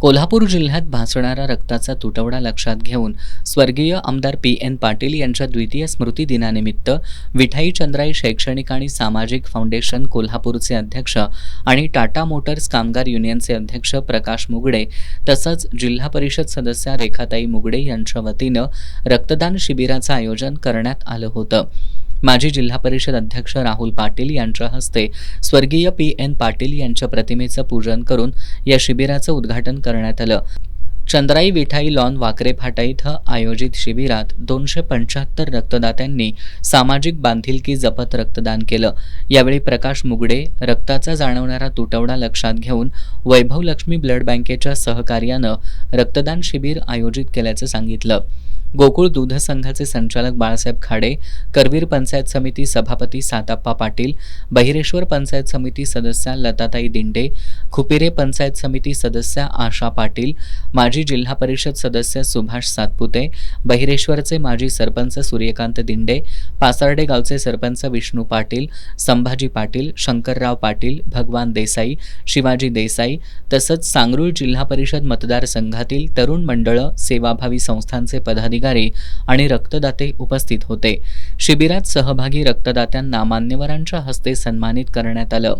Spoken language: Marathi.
कोल्हापूर जिल्ह्यात भासणारा रक्ताचा तुटवडा लक्षात घेऊन स्वर्गीय आमदार पी.एन. पाटील यांच्या द्वितीय स्मृती दिनानिमित्त विठाई चंद्राई शैक्षणिक आणि सामाजिक फाउंडेशन कोल्हापूरचे अध्यक्ष आणि टाटा मोटर्स कामगार युनियनचे अध्यक्ष प्रकाश मुगडे तसंच जिल्हा परिषद सदस्या रेखाताई मुगडे यांच्या वतीनं रक्तदान शिबिराचं आयोजन करण्यात आलं होतं। माजी जिल्हा परिषद अध्यक्ष राहुल पाटील यांच्या हस्ते स्वर्गीय पी.एन. पाटील यांच्या प्रतिमेचं पूजन करून या शिबिराचं उद्घाटन करण्यात आलं। चंद्राई विठाई लॉन वाकरे फाटा इथं आयोजित शिबिरात 275 रक्तदात्यांनी सामाजिक बांधिलकी जपत रक्तदान केलं। यावेळी प्रकाश मुगडे रक्ताचा जाणवणारा तुटवडा लक्षात घेऊन वैभव लक्ष्मी ब्लड बँकेच्या सहकार्यानं रक्तदान शिबिर आयोजित केल्याचं सांगितलं। गोकुळ दूध संघाचे संचालक बाळासाहेब खाडे, करवीर पंचायत समिती सभापती साताप्पा पाटील, बहिरेश्वर पंचायत समिती सदस्या लताताई दिंडे, खुपिरे पंचायत समिती सदस्या आशा पाटील, माजी जिल्हा परिषद सदस्य सुभाष सातपुते, बहिरेश्वरचे माजी सरपंच सूर्यकांत दिंडे, पासार्डे गावचे सरपंच विष्णू पाटील, संभाजी पाटील, शंकरराव पाटील, भगवान देसाई, शिवाजी देसाई तसंच सांगरूळ जिल्हा परिषद मतदारसंघातील तरुण मंडळं, सेवाभावी संस्थांचे पदाधिकारी आणि रक्तदाते उपस्थित होते। शिबिरात सहभागी रक्तदात्यांना मान्यवरांच्या हस्ते सन्मानित करण्यात आलं।